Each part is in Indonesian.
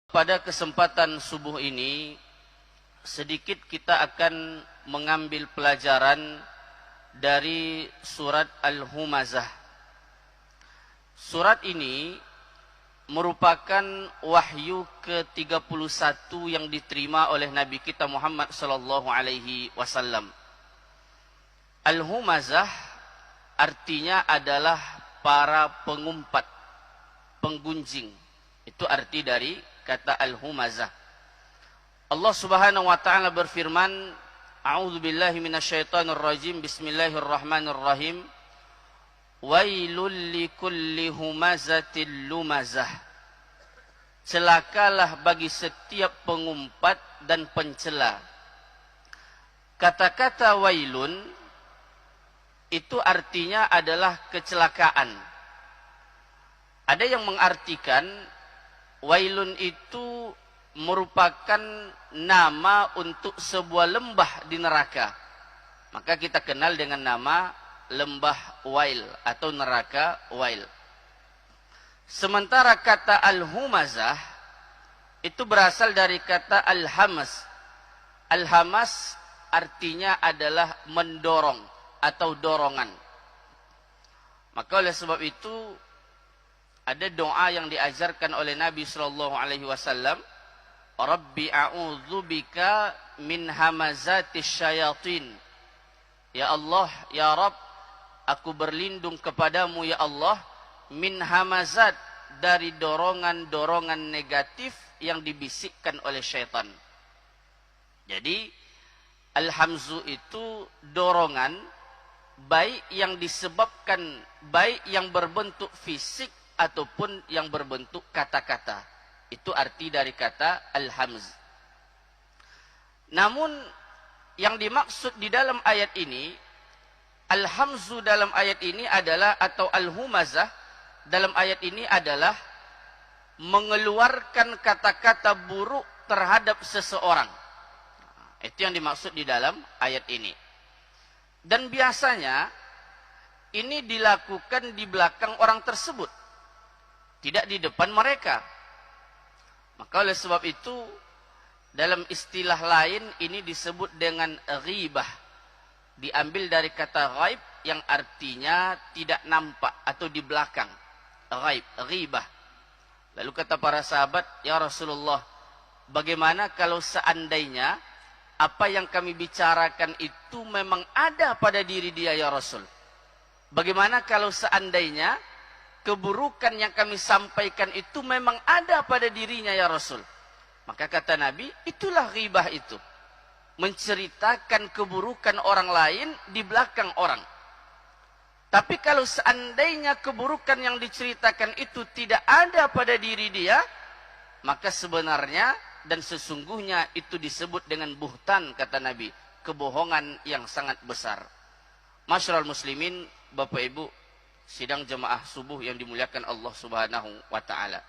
Pada kesempatan subuh ini, sedikit kita akan mengambil pelajaran dari surat Al-Humazah. Surat ini merupakan wahyu ke-31 yang diterima oleh Nabi kita Muhammad sallallahu alaihi wasallam. Al-Humazah artinya adalah para pengumpat, penggunjing. Itu arti dari kata Al-Humazah. Allah Subhanahu wa taala berfirman, A'udzubillahi minasyaitonir rajim. Bismillahirrahmanirrahim. Wailul likulli humazatil lumazah. Celakalah bagi setiap pengumpat dan pencela. Kata-kata wailun itu artinya adalah kecelakaan. Ada yang mengartikan wailun itu merupakan nama untuk sebuah lembah di neraka. Maka kita kenal dengan nama lembah Wail atau neraka Wail. Sementara kata Al-Humazah itu berasal dari kata Al-Hamas. Al-Hamas artinya adalah mendorong atau dorongan. Maka oleh sebab itu ada doa yang diajarkan oleh Nabi sallallahu alaihi wasallam, Rabbi a'udzubika min hamazatis syayatin. Ya Allah, ya Rabb, aku berlindung kepadamu ya Allah min hamazat, dari dorongan-dorongan negatif yang dibisikkan oleh syaitan. Jadi al-hamzu itu dorongan, baik yang disebabkan, baik yang berbentuk fisik ataupun yang berbentuk kata-kata. Itu arti dari kata al-hamz. Namun yang dimaksud di dalam ayat ini, al-hamzu dalam ayat ini adalah, atau al-humazah dalam ayat ini adalah mengeluarkan kata-kata buruk terhadap seseorang. Itu yang dimaksud di dalam ayat ini. Dan biasanya ini dilakukan di belakang orang tersebut, tidak di depan mereka. Maka oleh sebab itu dalam istilah lain ini disebut dengan ghibah. Diambil dari kata ghaib yang artinya tidak nampak atau di belakang. Ghaib, ghibah. Lalu kata para sahabat, ya Rasulullah, bagaimana kalau seandainya apa yang kami bicarakan itu memang ada pada diri dia ya Rasul? Bagaimana kalau seandainya keburukan yang kami sampaikan itu memang ada pada dirinya ya Rasul? Maka kata Nabi, itulah ghibah itu. Menceritakan keburukan orang lain di belakang orang. Tapi kalau seandainya keburukan yang diceritakan itu tidak ada pada diri dia, maka sebenarnya dan sesungguhnya itu disebut dengan buhtan, kata Nabi. Kebohongan yang sangat besar. Masyarul muslimin, Bapak Ibu, sidang jemaah subuh yang dimuliakan Allah Subhanahu wa taala.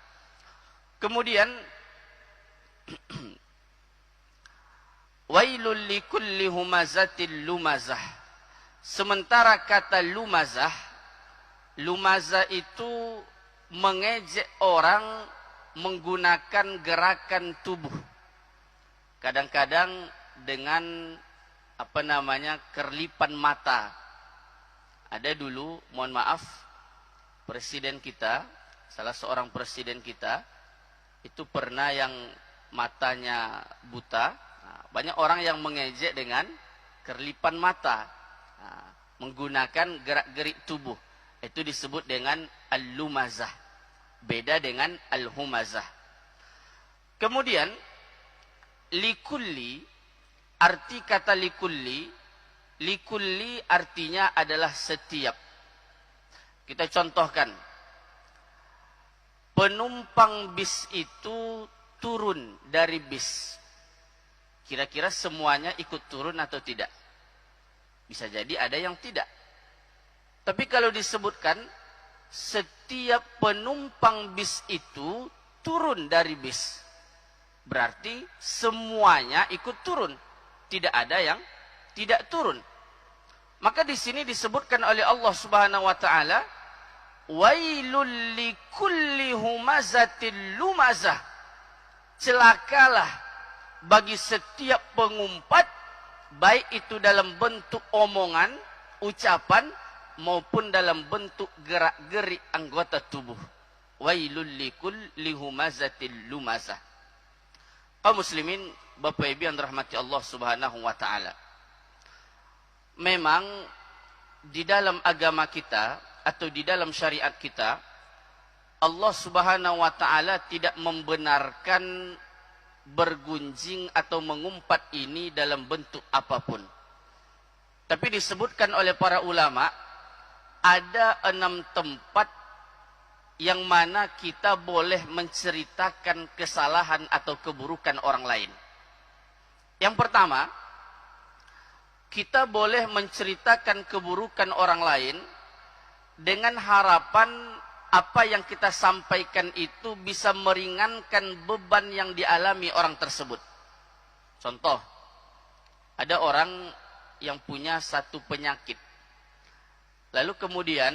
Kemudian wailul likulli humazatil lumazah. Sementara kata lumazah, lumazah itu mengejek orang menggunakan gerakan tubuh. Kadang-kadang dengan kerlipan mata. Ada dulu, mohon maaf, presiden kita, salah seorang presiden kita, itu pernah yang matanya buta. Nah, banyak orang yang mengejek dengan kerlipan mata. Nah, menggunakan gerak-gerik tubuh. Itu disebut dengan al-lumazah. Beda dengan al-humazah. Kemudian, likulli, arti kata likulli, likulli artinya adalah setiap. Kita contohkan. Penumpang bis itu turun dari bis. Kira-kira semuanya ikut turun atau tidak? Bisa jadi ada yang tidak. Tapi kalau disebutkan setiap penumpang bis itu turun dari bis, berarti semuanya ikut turun. Tidak ada yang tidak turun. Maka di sini disebutkan oleh Allah Subhanahu wa taala, wailul likulli humazatil lumazah. celakalah bagi setiap pengumpat, baik itu dalam bentuk omongan, ucapan, maupun dalam bentuk gerak-gerik anggota tubuh. Wailul likulli humazatil lumazah. Kaum muslimin, Bapak Ibu yang dirahmati Allah Subhanahu wa taala. Memang di dalam agama kita atau di dalam syariat kita, Allah Subhanahu wa taala tidak membenarkan bergunjing atau mengumpat ini dalam bentuk apapun. Tapi disebutkan oleh para ulama, ada 6 tempat yang mana kita boleh menceritakan kesalahan atau keburukan orang lain. Yang pertama, kita boleh menceritakan keburukan orang lain dengan harapan apa yang kita sampaikan itu bisa meringankan beban yang dialami orang tersebut. Contoh, ada orang yang punya satu penyakit. Lalu kemudian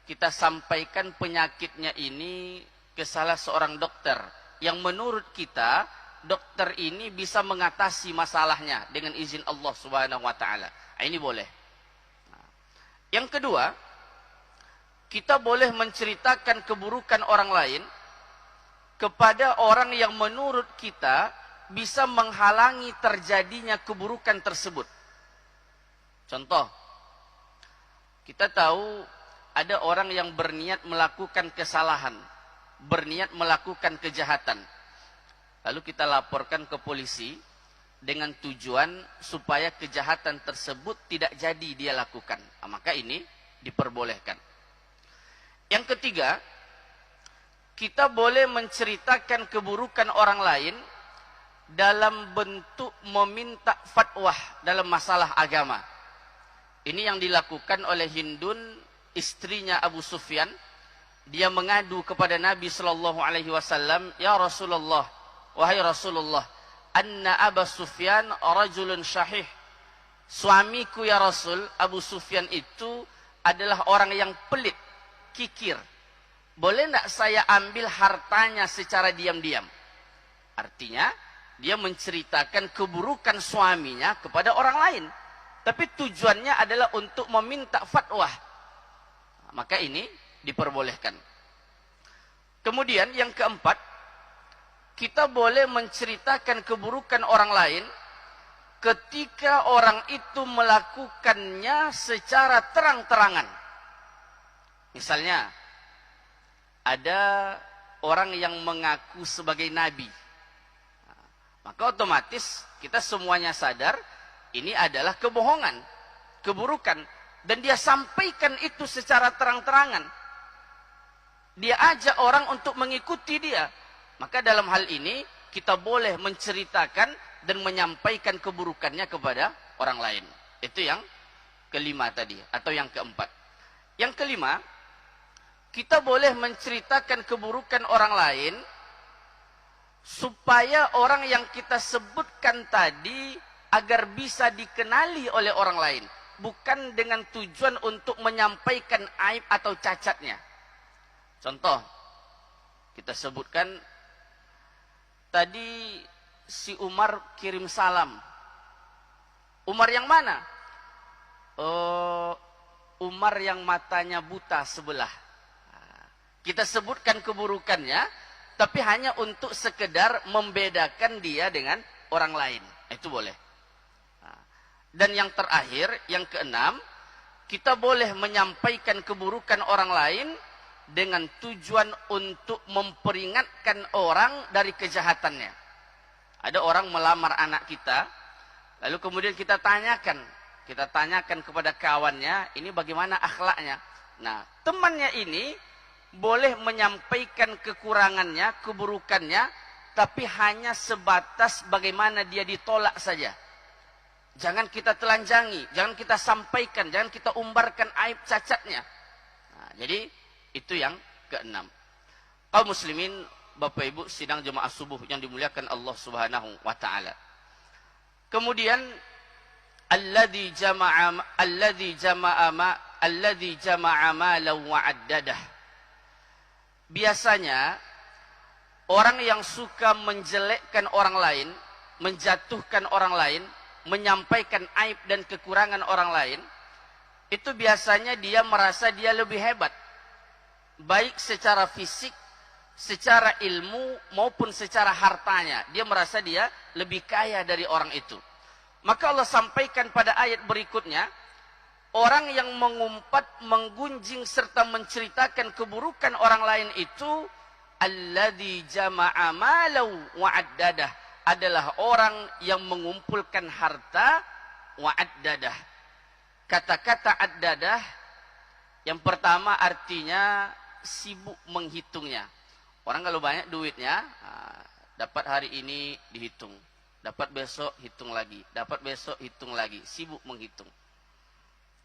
kita sampaikan penyakitnya ini ke salah seorang dokter yang menurut kita dokter ini bisa mengatasi masalahnya dengan izin Allah Subhanahu wa taala. Ini boleh. Yang kedua, kita boleh menceritakan keburukan orang lain kepada orang yang menurut kita bisa menghalangi terjadinya keburukan tersebut. Contoh, kita tahu ada orang yang berniat melakukan kesalahan, berniat melakukan kejahatan. Lalu kita laporkan ke polisi dengan tujuan supaya kejahatan tersebut tidak jadi dia lakukan. Maka ini diperbolehkan. Yang ketiga, kita boleh menceritakan keburukan orang lain dalam bentuk meminta fatwa dalam masalah agama. Ini yang dilakukan oleh Hindun, istrinya Abu Sufyan. Dia mengadu kepada Nabi sallallahu alaihi wasallam, "Ya Rasulullah, wahai Rasulullah, anna Abu Sufyan rajulun syahih." Suamiku ya Rasul, Abu Sufyan itu adalah orang yang pelit, kikir. Boleh tidak saya ambil hartanya secara diam-diam? Artinya, dia menceritakan keburukan suaminya kepada orang lain. Tapi tujuannya adalah untuk meminta fatwa. Maka ini diperbolehkan. Kemudian yang keempat, kita boleh menceritakan keburukan orang lain ketika orang itu melakukannya secara terang-terangan. Misalnya, ada orang yang mengaku sebagai nabi. Maka otomatis kita semuanya sadar ini adalah kebohongan, keburukan. Dan dia sampaikan itu secara terang-terangan. Dia ajak orang untuk mengikuti dia. Maka dalam hal ini kita boleh menceritakan dan menyampaikan keburukannya kepada orang lain. Itu yang kelima tadi, atau yang keempat. Yang kelima, kita boleh menceritakan keburukan orang lain supaya orang yang kita sebutkan tadi agar bisa dikenali oleh orang lain, bukan dengan tujuan untuk menyampaikan aib atau cacatnya. Contoh, kita sebutkan tadi si Umar kirim salam. Umar yang mana? Umar yang matanya buta sebelah. Kita sebutkan keburukannya, tapi hanya untuk sekedar membedakan dia dengan orang lain. Itu boleh. Dan yang terakhir, yang keenam, kita boleh menyampaikan keburukan orang lain dengan tujuan untuk memperingatkan orang dari kejahatannya. Ada orang melamar anak kita, lalu kemudian kita tanyakan kepada kawannya, ini bagaimana akhlaknya. Nah, temannya ini boleh menyampaikan kekurangannya, keburukannya, tapi hanya sebatas bagaimana dia ditolak saja. Jangan kita telanjangi, jangan kita sampaikan, jangan kita umbarkan aib cacatnya. Nah, jadi itu yang keenam. Kaum muslimin, Bapak Ibu sidang jemaah subuh yang dimuliakan Allah Subhanahu wa taala. Kemudian alladzi jama'a malan wa addadah. Biasanya orang yang suka menjelekkan orang lain, menjatuhkan orang lain, menyampaikan aib dan kekurangan orang lain, itu biasanya dia merasa dia lebih hebat, baik secara fisik, secara ilmu, maupun secara hartanya. Dia merasa dia lebih kaya dari orang itu. Maka Allah sampaikan pada ayat berikutnya, orang yang mengumpat, menggunjing, serta menceritakan keburukan orang lain itu, alladzi jama'a malau wa'addadah, adalah orang yang mengumpulkan harta wa'addadah. Kata-kata addadah yang pertama artinya sibuk menghitungnya. Orang kalau banyak duitnya, dapat hari ini dihitung, dapat besok hitung lagi, dapat besok hitung lagi, sibuk menghitung.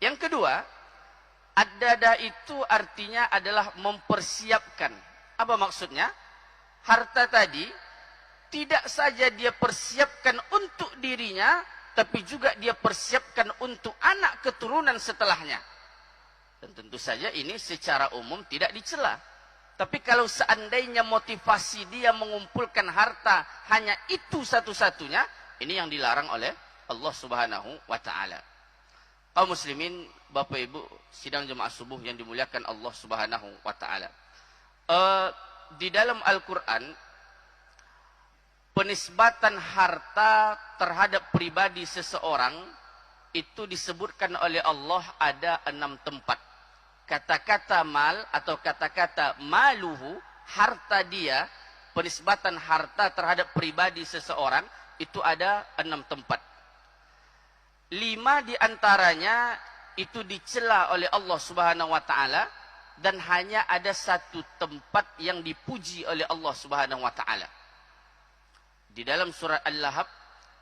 Yang kedua, addadah itu artinya adalah mempersiapkan. Apa maksudnya? Harta tadi tidak saja dia persiapkan untuk dirinya, tapi juga dia persiapkan untuk anak keturunan setelahnya. Dan tentu saja ini secara umum tidak dicela. Tapi kalau seandainya motivasi dia mengumpulkan harta hanya itu satu-satunya, ini yang dilarang oleh Allah Subhanahu wa taala. Kaum muslimin, Bapak Ibu, sidang jemaah subuh yang dimuliakan Allah Subhanahu wa taala. Di dalam Al-Qur'an, penisbatan harta terhadap pribadi seseorang itu disebutkan oleh Allah ada 6 tempat. Kata-kata mal atau kata-kata maluhu, harta dia, penisbatan harta terhadap pribadi seseorang itu ada 6 tempat. 5 diantaranya itu dicela oleh Allah Subhanahu wa taala, dan hanya ada 1 tempat yang dipuji oleh Allah Subhanahu wa taala. Di dalam surat Al-Lahab,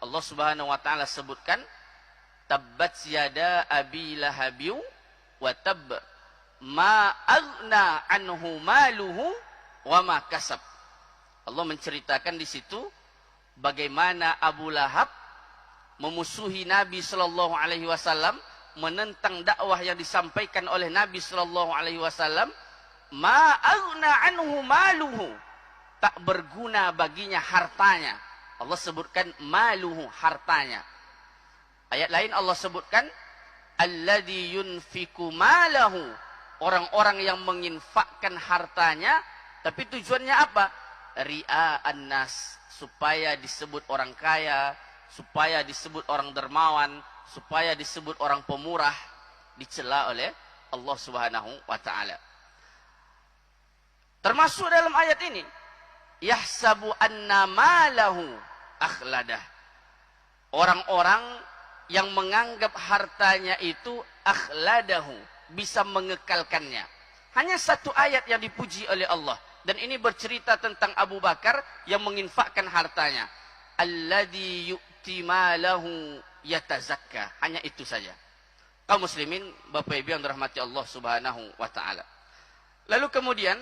Allah Subhanahu wa taala sebutkan, tabbat yada abi lahabiu wa tab ma aghna anhu maluhu wa ma kasab. Allah menceritakan di situ bagaimana Abu Lahab memusuhi Nabi sallallahu alaihi wasallam, menentang dakwah yang disampaikan oleh Nabi sallallahu alaihi wasallam. Ma aghna anhu maluhu, tak berguna baginya hartanya. Allah sebutkan maluhu, hartanya. Ayat lain Allah sebutkan alladzi yunfiku malahu, orang-orang yang menginfakkan hartanya, tapi tujuannya apa? Ria'an nas, supaya disebut orang kaya, supaya disebut orang dermawan, supaya disebut orang pemurah, dicela oleh Allah Subhanahu wa taala. Termasuk dalam ayat ini, yahsabu anna malahu akhladah. Orang-orang yang menganggap hartanya itu akhladahu, bisa mengekalkannya. Hanya 1 ayat yang dipuji oleh Allah, dan ini bercerita tentang Abu Bakar yang menginfakkan hartanya. Alladzi yu'ti malahu yatazakka. Hanya itu saja. Kaum muslimin, Bapak Ibu yang dirahmati Allah Subhanahu wa taala. Lalu kemudian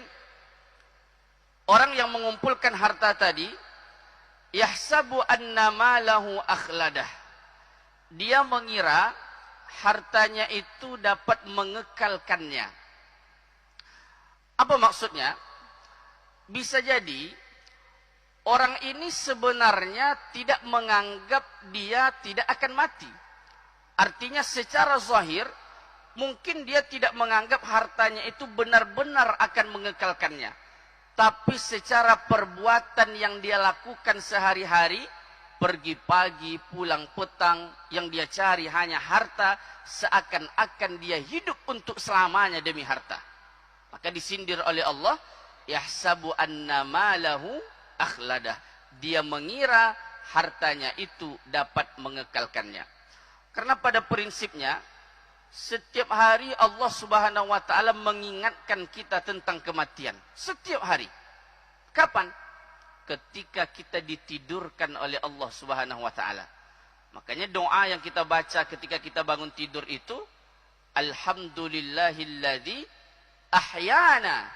orang yang mengumpulkan harta tadi, yahsabu anna malahu akhladah. Dia mengira hartanya itu dapat mengekalkannya. Apa maksudnya? Bisa jadi orang ini sebenarnya tidak menganggap dia tidak akan mati. Artinya secara zahir mungkin dia tidak menganggap hartanya itu benar-benar akan mengekalkannya. Tapi secara perbuatan yang dia lakukan sehari-hari, pergi pagi, pulang petang, yang dia cari hanya harta, seakan-akan dia hidup untuk selamanya demi harta. Maka disindir oleh Allah, yahsabu anna malahu akhladah. Dia mengira hartanya itu dapat mengekalkannya. Karena pada prinsipnya, setiap hari Allah Subhanahu wa taala mengingatkan kita tentang kematian. Setiap hari. Kapan? Ketika kita ditidurkan oleh Allah Subhanahu wa taala. Makanya doa yang kita baca ketika kita bangun tidur itu, alhamdulillahilladzi ahyana.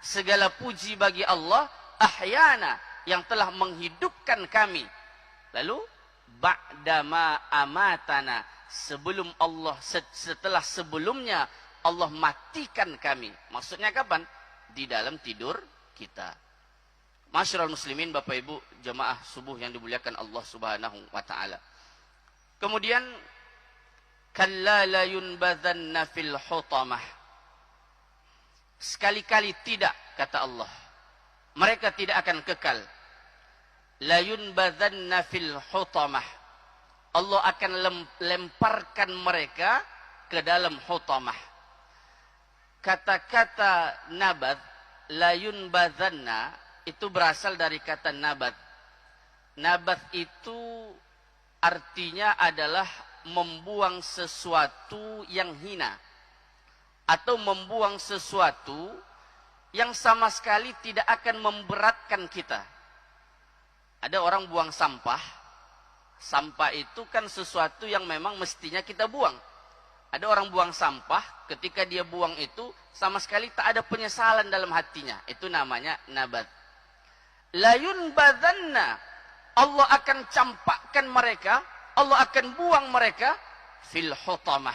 Segala puji bagi Allah, ahyana, yang telah menghidupkan kami. Lalu ba'dama amatana, sebelum Allah, setelah sebelumnya Allah matikan kami. Maksudnya kapan? Di dalam tidur kita. Masyarul muslimin, Bapak Ibu jemaah subuh yang dimuliakan Allah Subhanahu wa taala. Kemudian kalla la yunbadzanna fil hutamah. Sekali-kali tidak, kata Allah. Mereka tidak akan kekal. La yunbadzanna fil hutamah. Allah akan lemparkan mereka ke dalam hutamah. Kata-kata nabad, la yunbadzanna, itu berasal dari kata nabat. Nabat itu artinya adalah membuang sesuatu yang hina. Atau membuang sesuatu yang sama sekali tidak akan memberatkan kita. Ada orang buang sampah. Sampah itu kan sesuatu yang memang mestinya kita buang. Ada orang buang sampah, ketika dia buang itu sama sekali tak ada penyesalan dalam hatinya. Itu namanya nabat. La yunbadzanna, Allah akan campakkan mereka, Allah akan buang mereka fil hutamah.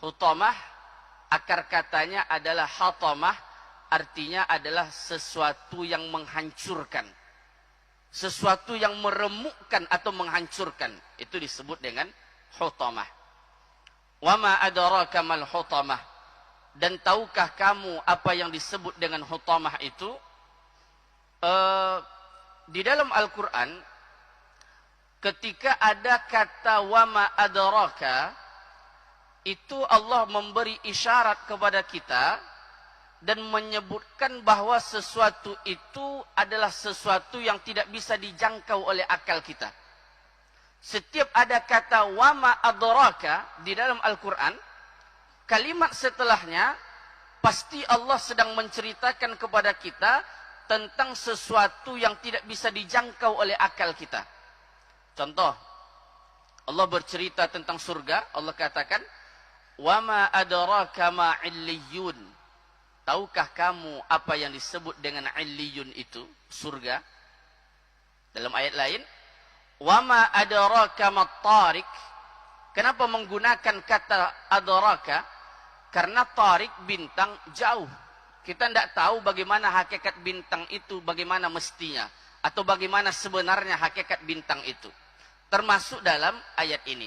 Hutamah akar katanya adalah hatamah, artinya adalah sesuatu yang menghancurkan. Sesuatu yang meremukkan atau menghancurkan, itu disebut dengan hutamah. Wa ma adraka mal hutamah. Dan tahukah kamu apa yang disebut dengan hutamah itu? Di dalam Al-Quran, ketika ada kata wama adraka, itu Allah memberi isyarat kepada kita dan menyebutkan bahwa sesuatu itu adalah sesuatu yang tidak bisa dijangkau oleh akal kita. Setiap ada kata wama adraka di dalam Al-Quran, kalimat setelahnya pasti Allah sedang menceritakan kepada kita tentang sesuatu yang tidak bisa dijangkau oleh akal kita. Contoh, Allah bercerita tentang surga. Allah katakan, "Wama adraka ma 'illiyun." Tahukah kamu apa yang disebut dengan 'illiyun itu? Surga. Dalam ayat lain, "Wama adraka ma tariq." Kenapa menggunakan kata adraka? Karena tarik, bintang, jauh. Kita tidak tahu bagaimana hakikat bintang itu, bagaimana mestinya. Atau bagaimana sebenarnya hakikat bintang itu. Termasuk dalam ayat ini.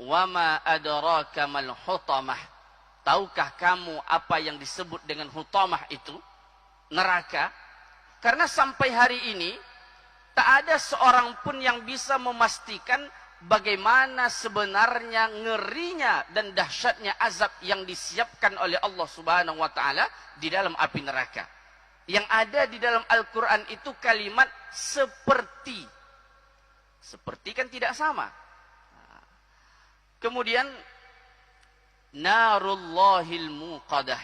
Wama adraka mal hutamah. Tahukah kamu apa yang disebut dengan hutamah itu? Neraka. Karena sampai hari ini, tak ada seorang pun yang bisa memastikan bagaimana sebenarnya ngerinya dan dahsyatnya azab yang disiapkan oleh Allah Subhanahu wa taala di dalam api neraka. Yang ada di dalam Al-Qur'an itu kalimat seperti. Seperti kan tidak sama. Kemudian narullahil muqadah.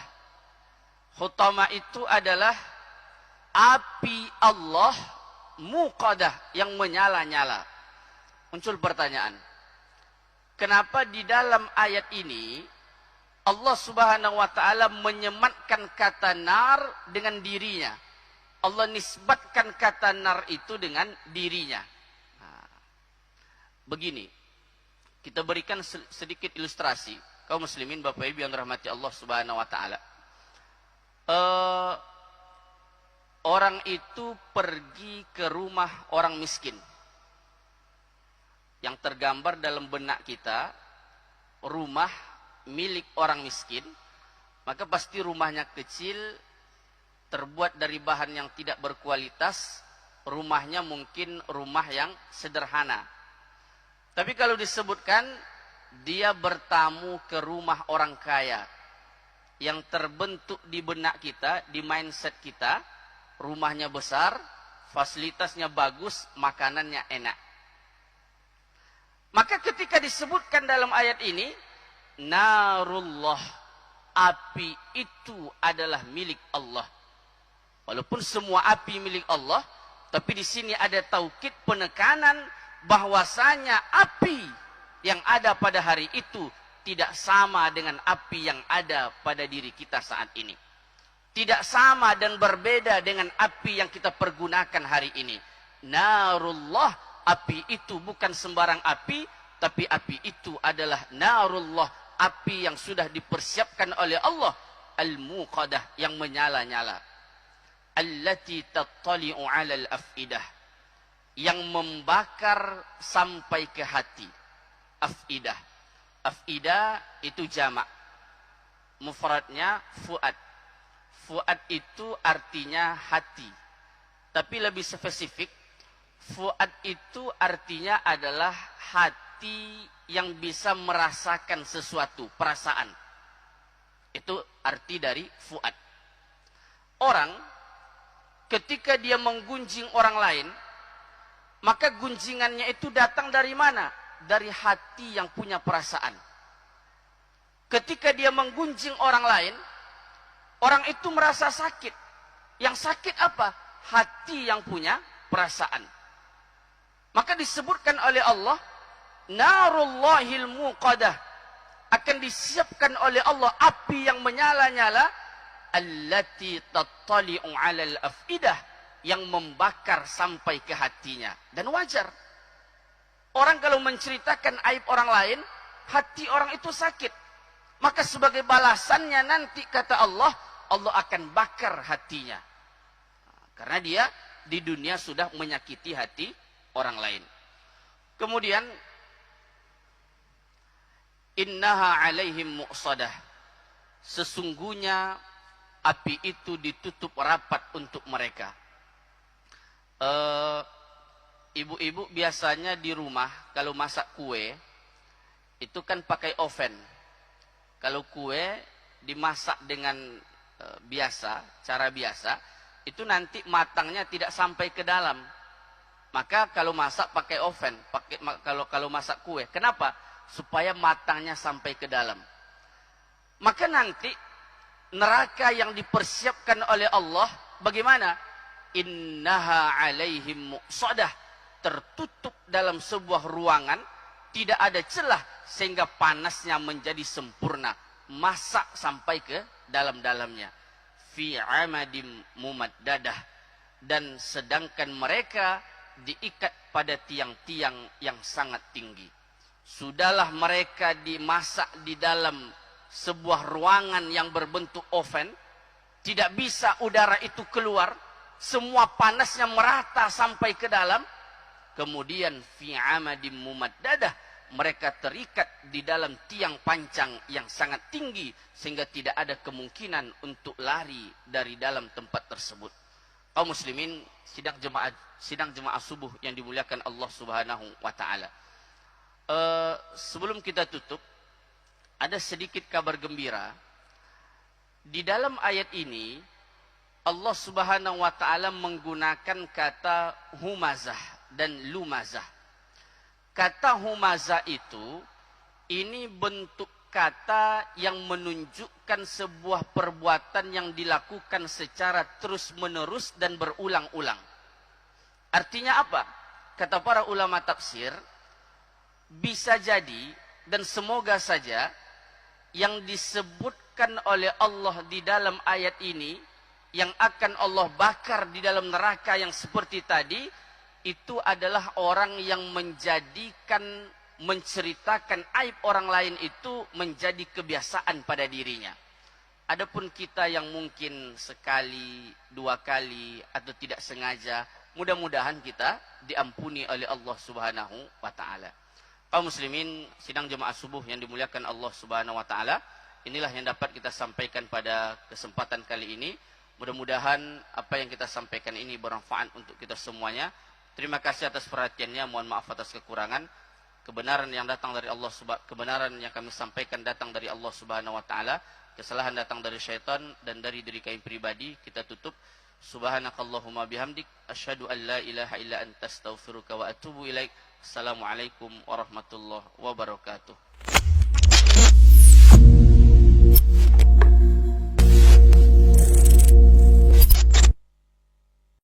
Hutamah itu adalah api Allah muqadah yang menyala-nyala. Muncul pertanyaan, kenapa di dalam ayat ini Allah Subhanahu wa taala menyematkan kata nar dengan dirinya? Allah nisbatkan kata nar itu dengan dirinya. Begini, kita berikan sedikit ilustrasi, kaum muslimin Bapak Ibu yang dirahmati Allah Subhanahu wa taala. Orang itu pergi ke rumah orang miskin. Yang tergambar dalam benak kita, rumah milik orang miskin, maka pasti rumahnya kecil, terbuat dari bahan yang tidak berkualitas, rumahnya mungkin rumah yang sederhana. Tapi kalau disebutkan, dia bertamu ke rumah orang kaya, yang terbentuk di benak kita, di mindset kita, rumahnya besar, fasilitasnya bagus, makanannya enak. Maka ketika disebutkan dalam ayat ini, narullah, api itu adalah milik Allah. Walaupun semua api milik Allah, tapi di sini ada taukid, penekanan bahwasanya api yang ada pada hari itu tidak sama dengan api yang ada pada diri kita saat ini. Tidak sama dan berbeda dengan api yang kita pergunakan hari ini. Narullah, api itu bukan sembarang api, tapi api itu adalah narullah, api yang sudah dipersiapkan oleh Allah, al-muqadah, yang menyala-nyala. allati tattali'u 'alal afidah, yang membakar sampai ke hati. Afidah. Afidah itu jamak. Mufradnya fuad. Fuad itu artinya hati. Tapi lebih spesifik, fuad itu artinya adalah hati yang bisa merasakan sesuatu, perasaan. Itu arti dari fuad. Orang ketika dia menggunjing orang lain, maka gunjingannya itu datang dari mana? Dari hati yang punya perasaan. Ketika dia menggunjing orang lain, orang itu merasa sakit. Yang sakit apa? Hati yang punya perasaan. Maka disebutkan oleh Allah, narullahil muqadah, akan disiapkan oleh Allah api yang menyala-nyala, allati tattali'u 'alal afidah, yang membakar sampai ke hatinya. Dan wajar. Orang kalau menceritakan aib orang lain, hati orang itu sakit. Maka sebagai balasannya nanti kata Allah, Allah akan bakar hatinya. Karena dia di dunia sudah menyakiti hati orang lain. Kemudian, innaha 'alaihim muqsadah. Sesungguhnya api itu ditutup rapat untuk mereka. Ibu-ibu biasanya di rumah kalau masak kue itu kan pakai oven. Kalau kue dimasak dengan biasa, cara biasa, itu nanti matangnya tidak sampai ke dalam. Maka kalau masak pakai oven, kalau masak kue, kenapa? Supaya matangnya sampai ke dalam. Maka nanti neraka yang dipersiapkan oleh Allah bagaimana? Innaha 'alaihim muqsadah, tertutup dalam sebuah ruangan, tidak ada celah sehingga panasnya menjadi sempurna, masak sampai ke dalam-dalamnya. Fi 'amadim mumaddadah, dan sedangkan mereka diikat pada tiang-tiang yang sangat tinggi. Sudahlah mereka dimasak di dalam sebuah ruangan yang berbentuk oven, tidak bisa udara itu keluar, semua panasnya merata sampai ke dalam. Kemudian fi 'amadim mumaddadah, mereka terikat di dalam tiang pancang yang sangat tinggi sehingga tidak ada kemungkinan untuk lari dari dalam tempat tersebut. Kaum muslimin, sidang jemaah subuh yang dimuliakan Allah Subhanahu wa taala. Sebelum kita tutup, ada sedikit kabar gembira. Di dalam ayat ini Allah Subhanahu wa taala menggunakan kata humazah dan lumazah. Kata humazah itu, ini bentuk kata yang menunjukkan sebuah perbuatan yang dilakukan secara terus-menerus dan berulang-ulang. Artinya apa? Kata para ulama tafsir, bisa jadi dan semoga saja yang disebutkan oleh Allah di dalam ayat ini, yang akan Allah bakar di dalam neraka yang seperti tadi, itu adalah orang yang menceritakan aib orang lain itu menjadi kebiasaan pada dirinya. Adapun kita yang mungkin sekali, dua kali, atau tidak sengaja, mudah-mudahan kita diampuni oleh Allah Subhanahu wa taala. Kaum muslimin, sidang jemaah subuh yang dimuliakan Allah Subhanahu wa taala, inilah yang dapat kita sampaikan pada kesempatan kali ini. Mudah-mudahan apa yang kita sampaikan ini bermanfaat untuk kita semuanya. Terima kasih atas perhatiannya, mohon maaf atas kekurangan. Kebenaran yang datang dari Allah, kebenaran yang kami sampaikan datang dari Allah Subhanahu wa taala. Kesalahan datang dari syaitan dan dari diri kami pribadi. Kita tutup. Subhanakallahumma bihamdik, asyhadu an la ilaha illa anta astaghfiruka wa atubu ilaik. Assalamualaikum warahmatullahi wabarakatuh.